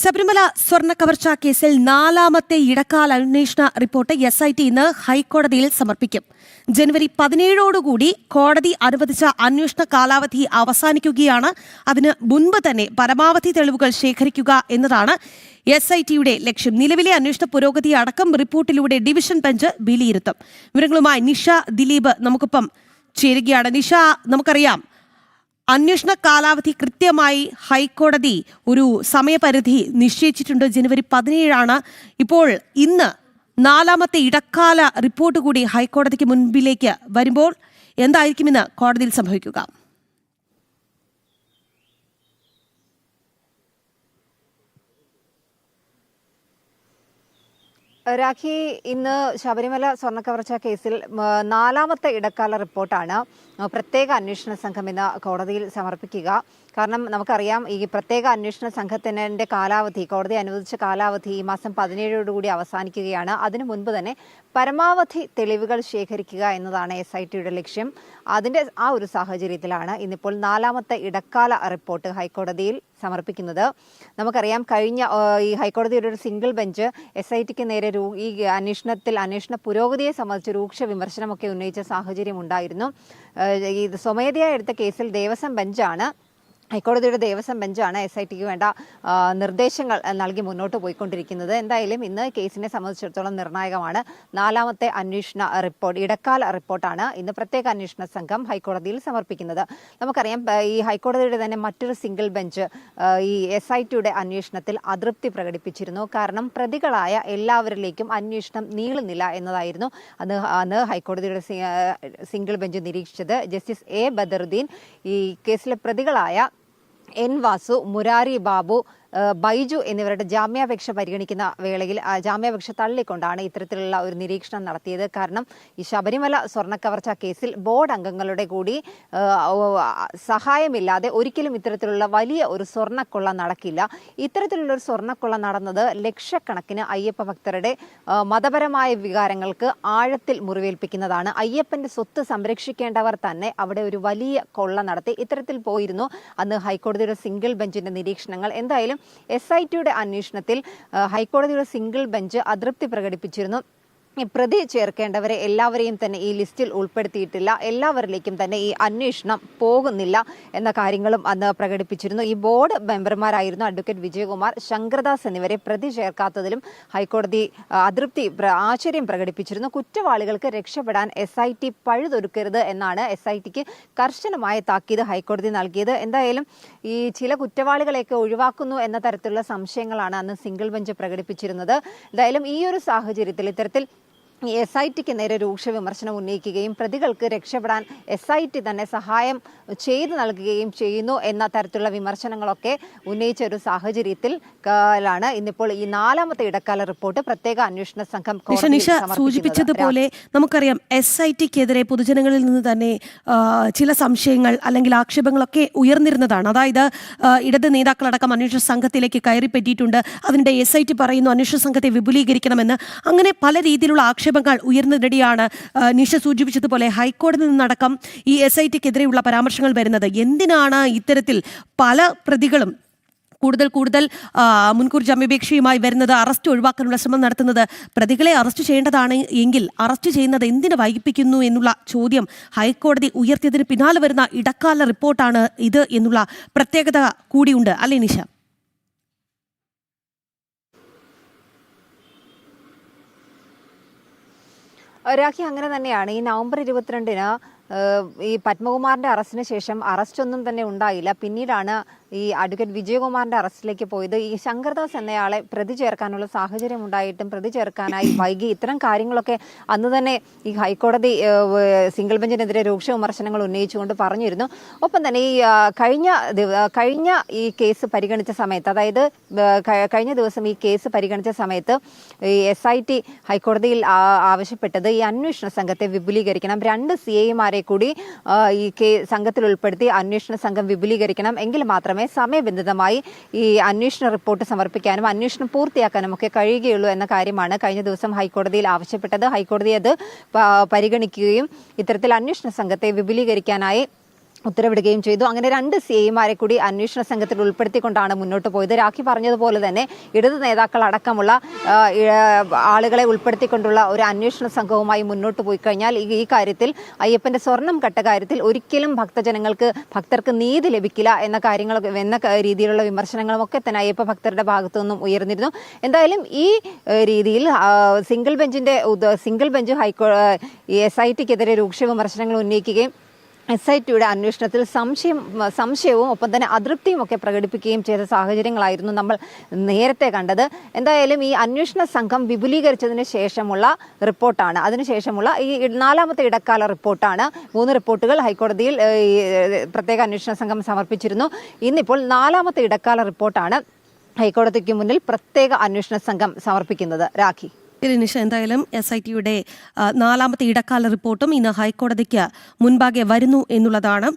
ശബരിമല സ്വർണ്ണ കവർച്ചാ കേസിൽ നാലാമത്തെ ഇടക്കാല അന്വേഷണ റിപ്പോർട്ട് SIT ഇന്ന് ഹൈക്കോടതിയിൽ സമർപ്പിക്കും. ജനുവരി 17ഓടുകൂടി കോടതി അനുവദിച്ച അന്വേഷണ കാലാവധി അവസാനിക്കുകയാണ്. അതിന് മുൻപ് തന്നെ പരമാവധി തെളിവുകൾ ശേഖരിക്കുക എന്നതാണ് SITയുടെ ലക്ഷ്യം. നിലവിലെ അന്വേഷണ പുരോഗതി അടക്കം റിപ്പോർട്ടിലൂടെ ഡിവിഷൻ ബെഞ്ച് വിലയിരുത്തും. വിവരങ്ങളുമായി നിഷ ദിലീപ് നമുക്കൊപ്പം ചേരുകയാണ്. നിഷ, നമുക്കറിയാം അന്വേഷണ കാലാവധി കൃത്യമായി ഹൈക്കോടതി ഒരു സമയപരിധി നിശ്ചയിച്ചിട്ടുണ്ട്. ജനുവരി 17ആണ്. ഇപ്പോൾ ഇന്ന് നാലാമത്തെ ഇടക്കാല റിപ്പോർട്ട് കൂടി ഹൈക്കോടതിക്ക് മുൻപിലേക്ക് വരുമ്പോൾ എന്തായിരിക്കും ഇന്ന് കോടതിയിൽ സംഭവിക്കുക? രാഖി, ഇന്ന് ശബരിമല സ്വർണ്ണക്കവർച്ചാ കേസിൽ നാലാമത്തെ ഇടക്കാല റിപ്പോർട്ടാണ് പ്രത്യേക അന്വേഷണ സംഘം ഇന്ന് കോടതിയിൽ സമർപ്പിക്കുക. കാരണം നമുക്കറിയാം, ഈ പ്രത്യേക അന്വേഷണ സംഘത്തിൻ്റെ കാലാവധി, കോടതി അനുവദിച്ച കാലാവധി ഈ മാസം 17ഓടുകൂടി അവസാനിക്കുകയാണ്. അതിനു മുൻപ് തന്നെ പരമാവധി തെളിവുകൾ ശേഖരിക്കുക എന്നതാണ് SITയുടെ ലക്ഷ്യം. അതിൻ്റെ ആ ഒരു സാഹചര്യത്തിലാണ് ഇന്നിപ്പോൾ നാലാമത്തെ ഇടക്കാല റിപ്പോർട്ട് ഹൈക്കോടതിയിൽ സമർപ്പിക്കുന്നത്. നമുക്കറിയാം, കഴിഞ്ഞ ഈ ഹൈക്കോടതിയുടെ ഒരു സിംഗിൾ ബെഞ്ച് SITക്ക് നേരെ ഈ അന്വേഷണ പുരോഗതിയെ സംബന്ധിച്ച് രൂക്ഷ വിമർശനമൊക്കെ ഉന്നയിച്ച സാഹചര്യം ഉണ്ടായിരുന്നു. ഇത് സ്വമേധയാ എടുത്ത കേസിൽ ഹൈക്കോടതിയുടെ ദേവസ്വം ബെഞ്ചാണ് SITക്ക് വേണ്ട നിർദ്ദേശങ്ങൾ നൽകി മുന്നോട്ട് പോയിക്കൊണ്ടിരിക്കുന്നത്. എന്തായാലും ഇന്ന് കേസിനെ സംബന്ധിച്ചിടത്തോളം നിർണായകമാണ്. നാലാമത്തെ അന്വേഷണ റിപ്പോർട്ട്, ഇടക്കാല റിപ്പോർട്ടാണ് ഇന്ന് പ്രത്യേക അന്വേഷണ സംഘം ഹൈക്കോടതിയിൽ സമർപ്പിക്കുന്നത്. നമുക്കറിയാം, ഈ ഹൈക്കോടതിയുടെ തന്നെ മറ്റൊരു സിംഗിൾ ബെഞ്ച് ഈ SITയുടെ അന്വേഷണത്തിൽ അതൃപ്തി പ്രകടിപ്പിച്ചിരുന്നു. കാരണം പ്രതികളായ എല്ലാവരിലേക്കും അന്വേഷണം നീളുന്നില്ല എന്നതായിരുന്നു അന്ന് ഹൈക്കോടതിയുടെ സിംഗിൾ ബെഞ്ച് നിരീക്ഷിച്ചത്. ജസ്റ്റിസ് A ബദറുദ്ദീൻ ഈ കേസിലെ പ്രതികളായ N വാസു, മുരാരി ബാബു, ബൈജു എന്നിവരുടെ ജാമ്യാപേക്ഷ പരിഗണിക്കുന്ന വേളയിൽ ജാമ്യാപേക്ഷ തള്ളിക്കൊണ്ടാണ് ഇത്തരത്തിലുള്ള ഒരു നിരീക്ഷണം നടത്തിയത്. കാരണം ഈ ശബരിമല സ്വർണ്ണക്കവർച്ചാ കേസിൽ ബോർഡ് അംഗങ്ങളുടെ കൂടി സഹായമില്ലാതെ ഒരിക്കലും ഇത്തരത്തിലുള്ള വലിയ ഒരു സ്വർണ്ണക്കൊള്ള നടക്കില്ല. ഇത്തരത്തിലുള്ള ഒരു സ്വർണ്ണക്കൊള്ള നടന്നത് ലക്ഷക്കണക്കിന് അയ്യപ്പ ഭക്തരുടെ മതപരമായ വികാരങ്ങൾക്ക് ആഴത്തിൽ മുറിവേൽപ്പിക്കുന്നതാണ്. അയ്യപ്പന്റെ സ്വത്ത് സംരക്ഷിക്കേണ്ടവർ തന്നെ അവിടെ ഒരു വലിയ കൊള്ള നടത്തി. ഇത്തരത്തിൽ പോയിരുന്നു അന്ന് ഹൈക്കോടതിയുടെ സിംഗിൾ ബെഞ്ചിന്റെ നിരീക്ഷണങ്ങൾ. എന്തായാലും SITയുടെ അന്വേഷണത്തിൽ ഹൈക്കോടതിയുടെ സിംഗിൾ ബെഞ്ച് അതൃപ്തി പ്രകടിപ്പിച്ചിരുന്നു. പ്രതി ചേർക്കേണ്ടവരെ എല്ലാവരെയും തന്നെ ഈ ലിസ്റ്റിൽ ഉൾപ്പെടുത്തിയിട്ടില്ല, എല്ലാവരിലേക്കും തന്നെ ഈ അന്വേഷണം പോകുന്നില്ല എന്ന കാര്യങ്ങളും അന്ന് പ്രകടിപ്പിച്ചിരുന്നു. ഈ ബോർഡ് മെമ്പർമാരായിരുന്നു അഡ്വക്കേറ്റ് വിജയകുമാർ, ശങ്കർദാസ് എന്നിവരെ പ്രതി ചേർക്കാത്തതിലും ഹൈക്കോടതി ആശ്ചര്യം പ്രകടിപ്പിച്ചിരുന്നു. കുറ്റവാളികൾക്ക് രക്ഷപ്പെടാൻ SIT പഴുതൊരുക്കരുത് എന്നാണ് SITക്ക് കർശനമായ താക്കീത് ഹൈക്കോടതി നൽകിയത്. എന്തായാലും ഈ ചില കുറ്റവാളികളെയൊക്കെ ഒഴിവാക്കുന്നു എന്ന തരത്തിലുള്ള സംശയങ്ങളാണ് അന്ന് സിംഗിൾ ബെഞ്ച് പ്രകടിപ്പിച്ചിരുന്നത്. എന്തായാലും ഈ ഒരു സാഹചര്യത്തിൽ ഇത്തരത്തിൽ SITക്ക് നേരെ രൂക്ഷ വിമർശനം ഉന്നയിക്കുകയും പ്രതികൾക്ക് രക്ഷപ്പെടാൻ SIT തന്നെ സഹായം ചെയ്തു നൽകുകയും ചെയ്യുന്നു എന്ന തരത്തിലുള്ള വിമർശനങ്ങളൊക്കെ ഉന്നയിച്ച ഒരു സാഹചര്യത്തിൽ ഇന്നിപ്പോൾ ഈ നാലാമത്തെ ഇടക്കാല റിപ്പോർട്ട് പ്രത്യേക അന്വേഷണ സംഘം സൂചിപ്പിച്ചതുപോലെ നമുക്കറിയാം, SITക്കെതിരെ പൊതുജനങ്ങളിൽ നിന്ന് തന്നെ ചില സംശയങ്ങൾ അല്ലെങ്കിൽ ആക്ഷേപങ്ങളൊക്കെ ഉയർന്നിരുന്നതാണ്. അതായത് ഇടത് നേതാക്കളടക്കം അന്വേഷണ സംഘത്തിലേക്ക് കയറിപ്പറ്റിയിട്ടുണ്ട്. അതിനിടെ SIT പറയുന്നു അന്വേഷണ സംഘത്തെ വിപുലീകരിക്കണമെന്ന്. അങ്ങനെ പല രീതിയിലുള്ള ആക്ഷേപങ്ങൾ ഉയർന്നതിനിടെയാണ് നിഷ സൂചിപ്പിച്ചതുപോലെ ഹൈക്കോടതിയിൽ നിന്നടക്കം ഈ SITക്കെതിരെയുള്ള പരാമർശങ്ങൾ വരുന്നത്. എന്തിനാണ് ഇത്തരത്തിൽ പല പ്രതികളും കൂടുതൽ മുൻകൂർ ജാമ്യാപേക്ഷയുമായി വരുന്നത്, അറസ്റ്റ് ഒഴിവാക്കാനുള്ള ശ്രമം നടത്തുന്നത്? പ്രതികളെ അറസ്റ്റ് ചെയ്യേണ്ടതാണ് എങ്കിൽ അറസ്റ്റ് ചെയ്യുന്നത് എന്തിനു വൈകിപ്പിക്കുന്നു എന്നുള്ള ചോദ്യം ഹൈക്കോടതി ഉയർത്തിയതിന് പിന്നാലെ വരുന്ന ഇടക്കാല റിപ്പോർട്ടാണ് ഇത് എന്നുള്ള പ്രത്യേകത കൂടിയുണ്ട്, അല്ലേ നിഷ? രാഖി, അങ്ങനെ തന്നെയാണ്. ഈ നവംബർ 22-ന് ഈ പത്മകുമാറിന്റെ അറസ്റ്റിന് ശേഷം അറസ്റ്റൊന്നും തന്നെ ഉണ്ടായില്ല. പിന്നീടാണ് ഈ അഡ്വക്കേറ്റ് വിജയകുമാറിന്റെ അറസ്റ്റിലേക്ക് പോയത്. ഈ ശങ്കർദാസ് എന്നയാളെ പ്രതി ചേർക്കാനുള്ള സാഹചര്യം ഉണ്ടായിട്ടും പ്രതി ചേർക്കാനായി വൈകി. ഇത്തരം കാര്യങ്ങളൊക്കെ അന്ന് തന്നെ ഈ ഹൈക്കോടതി സിംഗിൾ ബെഞ്ചിനെതിരെ രൂക്ഷ വിമർശനങ്ങൾ ഉന്നയിച്ചുകൊണ്ട് പറഞ്ഞിരുന്നു. ഒപ്പം തന്നെ ഈ കഴിഞ്ഞ ഈ കേസ് പരിഗണിച്ച സമയത്ത്, അതായത് കഴിഞ്ഞ ദിവസം ഈ കേസ് പരിഗണിച്ച സമയത്ത് ഈ SIT ഹൈക്കോടതിയിൽ ആവശ്യപ്പെട്ടത് ഈ അന്വേഷണ സംഘത്തെ വിപുലീകരിക്കണം. 2 CIമാരെ കൂടി ഈ സംഘത്തിൽ ഉൾപ്പെടുത്തി അന്വേഷണ സംഘം വിപുലീകരിക്കണം. എങ്കിൽ മാത്രമേ സമയബന്ധിതമായി ഈ അന്വേഷണ റിപ്പോർട്ട് സമർപ്പിക്കാനും അന്വേഷണം പൂർത്തിയാക്കാനും ഒക്കെ കഴിയുകയുള്ളൂ എന്ന കാര്യമാണ് കഴിഞ്ഞ ദിവസം ഹൈക്കോടതിയിൽ ആവശ്യപ്പെട്ടത്. ഹൈക്കോടതി അത് പരിഗണിക്കുകയും ഇത്തരത്തിൽ അന്വേഷണ സംഘത്തെ വിപുലീകരിക്കാനായി ഉത്തരവിടുകയും ചെയ്തു. അങ്ങനെ 2 CIമാരെ കൂടി അന്വേഷണ സംഘത്തിൽ ഉൾപ്പെടുത്തിക്കൊണ്ടാണ് മുന്നോട്ട് പോയത്. രാഖി പറഞ്ഞതുപോലെ തന്നെ ഇടത് നേതാക്കൾ അടക്കമുള്ള ആളുകളെ ഉൾപ്പെടുത്തിക്കൊണ്ടുള്ള ഒരു അന്വേഷണ സംഘവുമായി മുന്നോട്ട് പോയി കഴിഞ്ഞാൽ ഈ കാര്യത്തിൽ അയ്യപ്പന്റെ സ്വർണം കട്ട കാര്യത്തിൽ ഒരിക്കലും ഭക്തർക്ക് നീതി ലഭിക്കില്ല എന്ന രീതിയിലുള്ള വിമർശനങ്ങളും ഒക്കെ തന്നെ അയ്യപ്പ ഭക്തരുടെ ഭാഗത്തു നിന്നും ഉയർന്നിരുന്നു. എന്തായാലും ഈ രീതിയിൽ സിംഗിൾ ബെഞ്ച് SITക്കെതിരെ രൂക്ഷ വിമർശനങ്ങൾ ഉന്നയിക്കുകയും SITയുടെ അന്വേഷണത്തിൽ സംശയവും ഒപ്പം തന്നെ അതൃപ്തിയും ഒക്കെ പ്രകടിപ്പിക്കുകയും ചെയ്ത സാഹചര്യങ്ങളായിരുന്നു നമ്മൾ നേരത്തെ കണ്ടത്. എന്തായാലും ഈ അന്വേഷണ സംഘം വിപുലീകരിച്ചതിന് ശേഷമുള്ള റിപ്പോർട്ടാണ്, അതിനുശേഷമുള്ള ഈ 4ാമത്തെ ഇടക്കാല റിപ്പോർട്ടാണ്. 3 റിപ്പോർട്ടുകൾ ഹൈക്കോടതിയിൽ പ്രത്യേക അന്വേഷണ സംഘം സമർപ്പിച്ചിരുന്നു. ഇന്നിപ്പോൾ 4ാമത്തെ ഇടക്കാല റിപ്പോർട്ടാണ് ഹൈക്കോടതിക്ക് മുന്നിൽ പ്രത്യേക അന്വേഷണ സംഘം സമർപ്പിക്കുന്നത്. രാഖി. നിഷ, എന്തായാലും SITയുടെ 4ാമത്തെ ഇടക്കാല റിപ്പോർട്ടും ഇന്ന് ഹൈക്കോടതിക്ക് മുൻപാകെ വരുന്നു എന്നുള്ളതാണ്